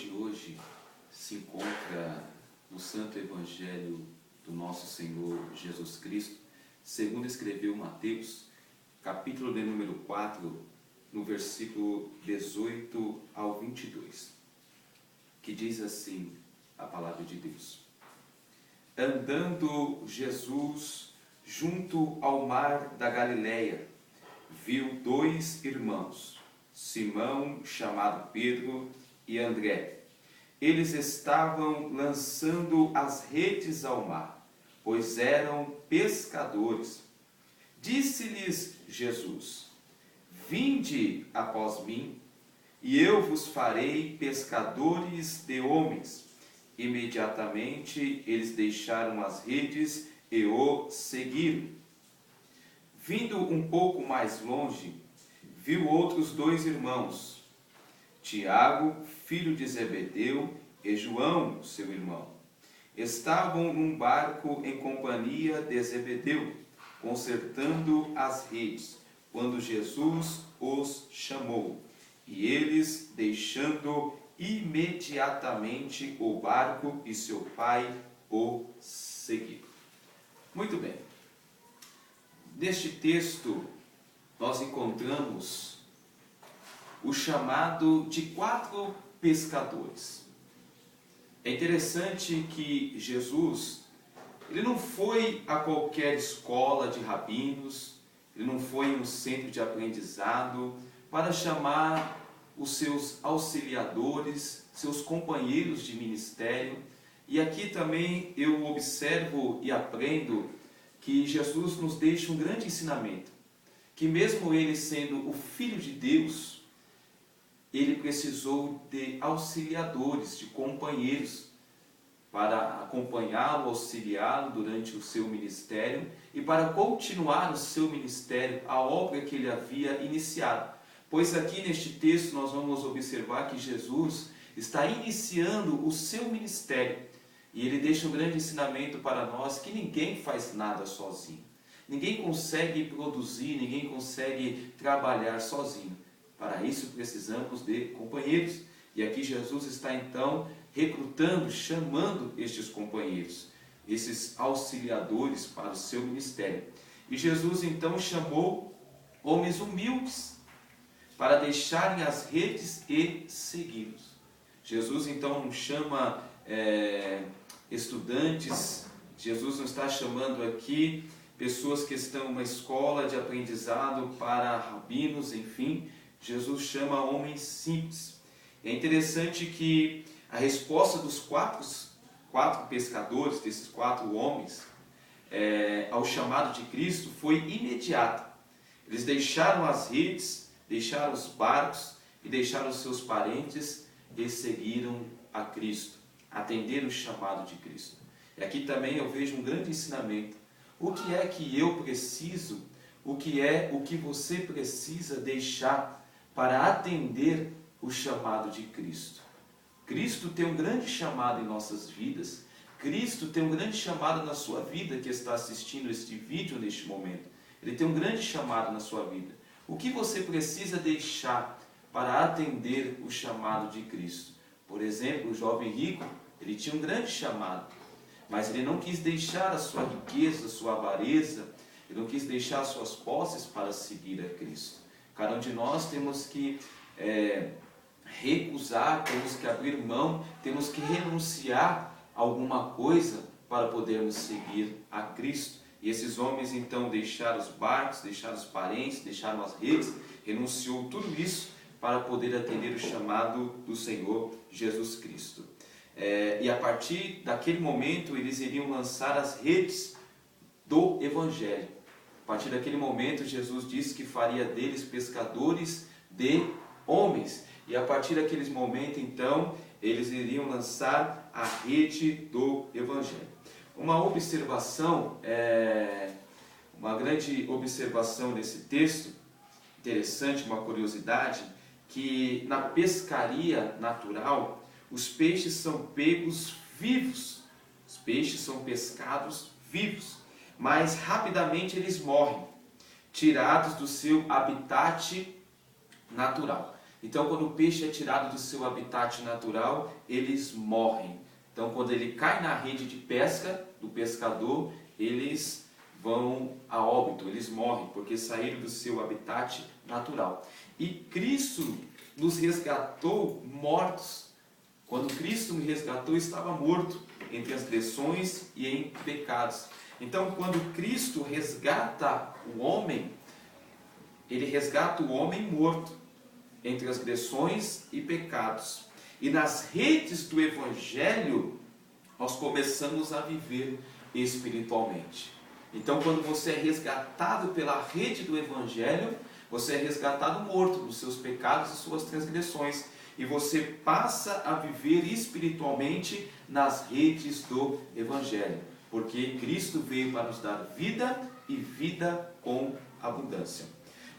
de hoje se encontra no Santo Evangelho do nosso Senhor Jesus Cristo, segundo escreveu Mateus, capítulo de número 4, no versículo 18 ao 22, que diz assim a palavra de Deus. Andando Jesus junto ao mar da Galileia, viu dois irmãos, Simão, chamado Pedro, e André. Eles estavam lançando as redes ao mar, pois eram pescadores. Disse-lhes Jesus: Vinde após mim, e eu vos farei pescadores de homens. Imediatamente eles deixaram as redes e o seguiram. Vindo um pouco mais longe, viu outros dois irmãos, Tiago, filho de Zebedeu, e João, seu irmão. Estavam num barco em companhia de Zebedeu, consertando as redes, quando Jesus os chamou. E eles, deixando imediatamente o barco e seu pai, o seguiram. Muito bem. Neste texto, nós encontramos o chamado de 4 pescadores. É interessante que Jesus, ele não foi a qualquer escola de rabinos, ele não foi em um centro de aprendizado para chamar os seus auxiliadores, seus companheiros de ministério. E aqui também eu observo e aprendo que Jesus nos deixa um grande ensinamento, que mesmo ele sendo o Filho de Deus, ele precisou de auxiliadores, de companheiros, para acompanhá-lo, auxiliá-lo durante o seu ministério e para continuar o seu ministério, a obra que ele havia iniciado. Pois aqui neste texto nós vamos observar que Jesus está iniciando o seu ministério e ele deixa um grande ensinamento para nós que ninguém faz nada sozinho. Ninguém consegue produzir, ninguém consegue trabalhar sozinho. Para isso precisamos de companheiros. E aqui Jesus está então recrutando, chamando estes companheiros, esses auxiliadores para o seu ministério. E Jesus então chamou homens humildes para deixarem as redes e segui-los. Jesus então não chama estudantes, Jesus não está chamando aqui pessoas que estão em uma escola de aprendizado para rabinos, enfim. Jesus chama homens simples. É interessante que a resposta dos quatro pescadores, desses 4 homens, ao chamado de Cristo foi imediata. Eles deixaram as redes, deixaram os barcos e deixaram os seus parentes e seguiram a Cristo, atenderam o chamado de Cristo. E aqui também eu vejo um grande ensinamento. O que é que eu preciso, o que você precisa deixar para atender o chamado de Cristo? Cristo tem um grande chamado em nossas vidas. Cristo tem um grande chamado na sua vida que está assistindo este vídeo neste momento. Ele tem um grande chamado na sua vida. O que você precisa deixar para atender o chamado de Cristo? Por exemplo, o jovem rico, ele tinha um grande chamado, mas ele não quis deixar a sua riqueza, a sua avareza, ele não quis deixar as suas posses para seguir a Cristo. Cada um de nós temos que recusar, temos que abrir mão, temos que renunciar a alguma coisa para podermos seguir a Cristo. E esses homens então deixaram os barcos, deixaram os parentes, deixaram as redes, renunciou tudo isso para poder atender o chamado do Senhor Jesus Cristo. E a partir daquele momento eles iriam lançar as redes do Evangelho. A partir daquele momento Jesus disse que faria deles pescadores de homens. E a partir daquele momento então eles iriam lançar a rede do Evangelho. Uma observação, uma grande observação nesse texto, interessante, uma curiosidade, que na pescaria natural os peixes são pegos vivos, os peixes são pescados vivos, mas rapidamente eles morrem, tirados do seu habitat natural. Então, quando o peixe é tirado do seu habitat natural, eles morrem. Então, quando ele cai na rede de pesca do pescador, eles vão a óbito, eles morrem, porque saíram do seu habitat natural. E Cristo nos resgatou mortos. Quando Cristo me resgatou, eu estava morto em transgressões e em pecados. Então, quando Cristo resgata o homem, ele resgata o homem morto em transgressões e pecados. E nas redes do Evangelho, nós começamos a viver espiritualmente. Então, quando você é resgatado pela rede do Evangelho, você é resgatado morto dos seus pecados e suas transgressões. E você passa a viver espiritualmente nas redes do Evangelho. Porque Cristo veio para nos dar vida e vida com abundância.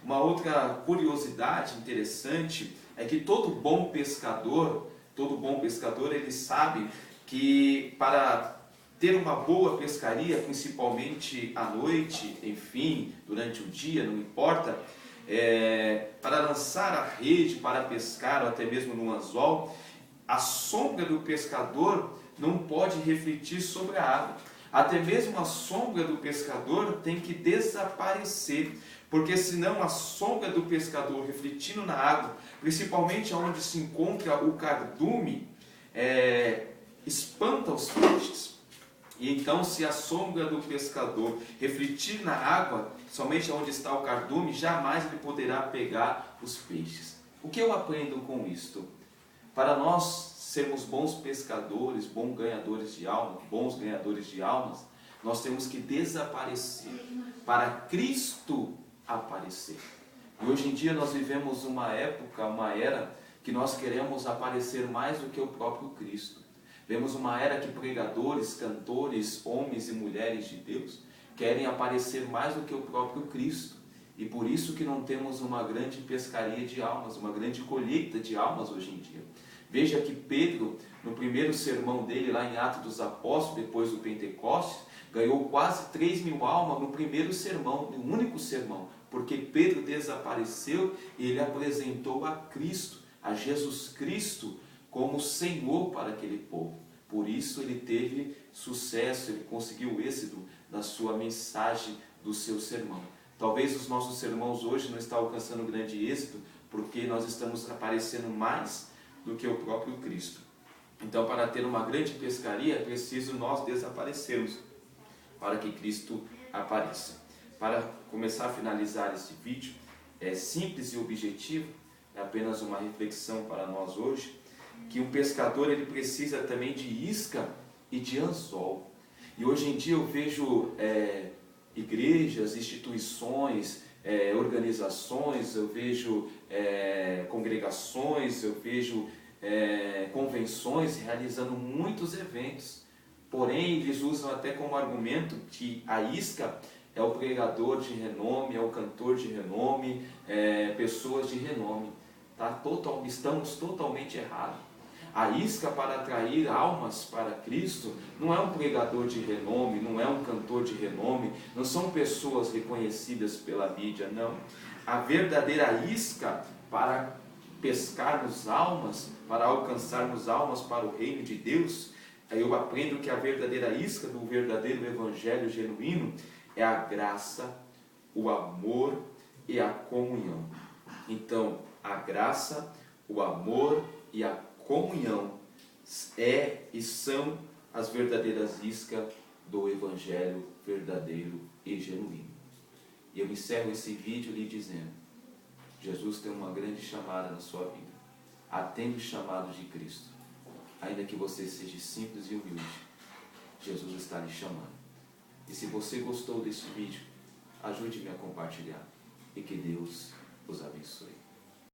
Uma outra curiosidade interessante é que todo bom pescador, ele sabe que para ter uma boa pescaria, principalmente à noite, enfim, durante o dia, não importa, para lançar a rede, para pescar, ou até mesmo no anzol, a sombra do pescador não pode refletir sobre a água. Até mesmo a sombra do pescador tem que desaparecer, porque senão a sombra do pescador refletindo na água, principalmente onde se encontra o cardume, espanta os peixes. E então, se a sombra do pescador refletir na água, somente onde está o cardume, jamais ele poderá pegar os peixes. O que eu aprendo com isto? Para nós sermos bons pescadores, bons ganhadores de almas, nós temos que desaparecer para Cristo aparecer. E hoje em dia nós vivemos uma época, uma era, que nós queremos aparecer mais do que o próprio Cristo. Vemos uma era que pregadores, cantores, homens e mulheres de Deus querem aparecer mais do que o próprio Cristo. E por isso que não temos uma grande pescaria de almas, uma grande colheita de almas hoje em dia. Veja que Pedro, no primeiro sermão dele, lá em Atos dos Apóstolos, depois do Pentecostes, ganhou quase 3.000 almas no primeiro sermão, no único sermão, porque Pedro desapareceu e ele apresentou a Cristo, a Jesus Cristo, como Senhor para aquele povo. Por isso ele teve sucesso, ele conseguiu êxito na sua mensagem do seu sermão. Talvez os nossos sermãos hoje não estão alcançando grande êxito, porque nós estamos aparecendo mais do que o próprio Cristo. Então, para ter uma grande pescaria, é preciso nós desaparecermos, para que Cristo apareça. Para começar a finalizar esse vídeo, é simples e objetivo, é apenas uma reflexão para nós hoje, que um pescador ele precisa também de isca e de anzol. E hoje em dia eu vejo igrejas, instituições, organizações, eu vejo congregações, eu vejo convenções realizando muitos eventos. Porém, eles usam até como argumento que a isca é o pregador de renome, é o cantor de renome, pessoas de renome. Estamos totalmente errados. A isca para atrair almas para Cristo não é um pregador de renome, não é um cantor de renome, não são pessoas reconhecidas pela mídia, não. A verdadeira isca para pescarmos almas, para alcançarmos almas para o reino de Deus, eu aprendo que a verdadeira isca do verdadeiro evangelho genuíno é a graça, o amor e a comunhão. Então, a graça, o amor e a comunhão e são as verdadeiras iscas do evangelho verdadeiro e genuíno. E eu encerro esse vídeo lhe dizendo: Jesus tem uma grande chamada na sua vida. Atende o chamado de Cristo. Ainda que você seja simples e humilde, Jesus está lhe chamando. E se você gostou desse vídeo, ajude-me a compartilhar. E que Deus os abençoe.